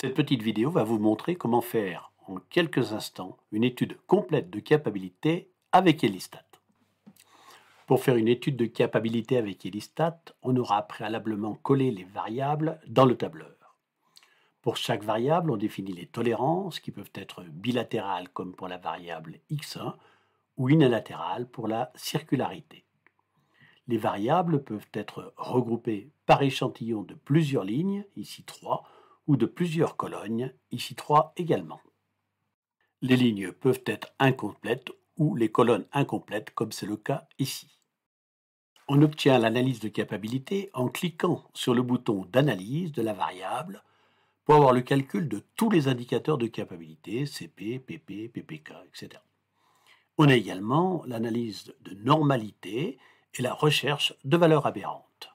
Cette petite vidéo va vous montrer comment faire en quelques instants une étude complète de capabilité avec Elistat. Pour faire une étude de capabilité avec Elistat, on aura préalablement collé les variables dans le tableur. Pour chaque variable, on définit les tolérances qui peuvent être bilatérales comme pour la variable x1 ou unilatérales pour la circularité. Les variables peuvent être regroupées par échantillon de plusieurs lignes, ici 3, ou de plusieurs colonnes, ici 3 également. Les lignes peuvent être incomplètes ou les colonnes incomplètes, comme c'est le cas ici. On obtient l'analyse de capabilité en cliquant sur le bouton d'analyse de la variable pour avoir le calcul de tous les indicateurs de capabilité, CP, PP, PPK, etc. On a également l'analyse de normalité et la recherche de valeurs aberrantes.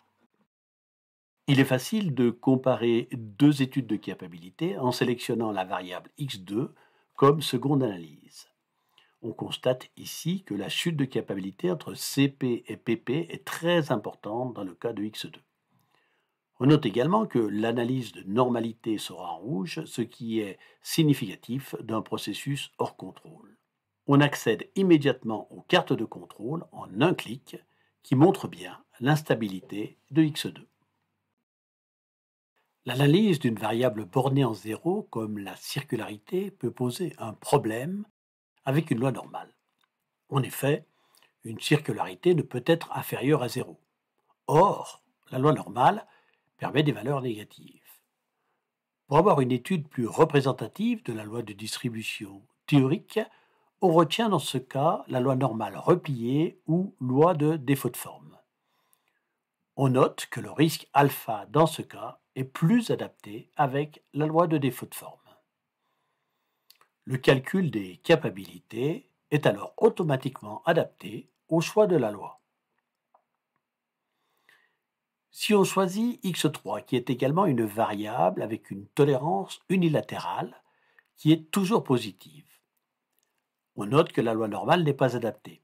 Il est facile de comparer deux études de capabilité en sélectionnant la variable x2 comme seconde analyse. On constate ici que la chute de capabilité entre CP et PP est très importante dans le cas de x2. On note également que l'analyse de normalité sera en rouge, ce qui est significatif d'un processus hors contrôle. On accède immédiatement aux cartes de contrôle en un clic qui montre bien l'instabilité de x2. L'analyse d'une variable bornée en zéro, comme la circularité, peut poser un problème avec une loi normale. En effet, une circularité ne peut être inférieure à zéro. Or, la loi normale permet des valeurs négatives. Pour avoir une étude plus représentative de la loi de distribution théorique, on retient dans ce cas la loi normale repliée ou loi de défaut de forme. On note que le risque alpha dans ce cas est plus adapté avec la loi de défaut de forme. Le calcul des capabilités est alors automatiquement adapté au choix de la loi. Si on choisit x3, qui est également une variable avec une tolérance unilatérale qui est toujours positive, on note que la loi normale n'est pas adaptée.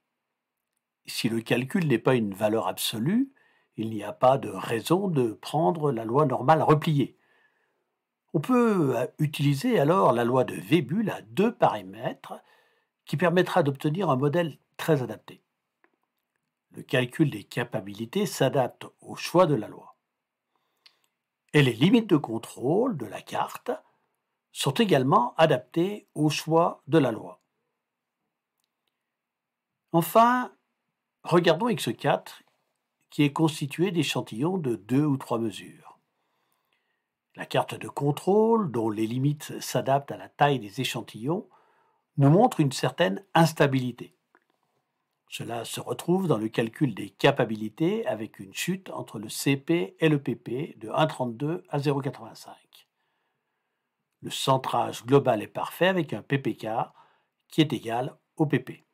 Si le calcul n'est pas une valeur absolue, il n'y a pas de raison de prendre la loi normale repliée. On peut utiliser alors la loi de Weibull à deux paramètres qui permettra d'obtenir un modèle très adapté. Le calcul des capabilités s'adapte au choix de la loi. Et les limites de contrôle de la carte sont également adaptées au choix de la loi. Enfin, regardons x4 qui est constitué d'échantillons de 2 ou 3 mesures. La carte de contrôle, dont les limites s'adaptent à la taille des échantillons, nous montre une certaine instabilité. Cela se retrouve dans le calcul des capabilités avec une chute entre le CP et le PP de 1,32 à 0,85. Le centrage global est parfait avec un PPK qui est égal au PP.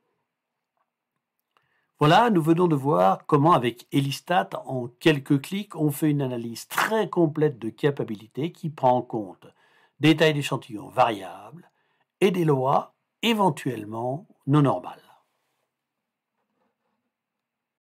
Voilà, nous venons de voir comment avec Elistat, en quelques clics, on fait une analyse très complète de capabilité qui prend en compte des tailles d'échantillons variables et des lois éventuellement non normales.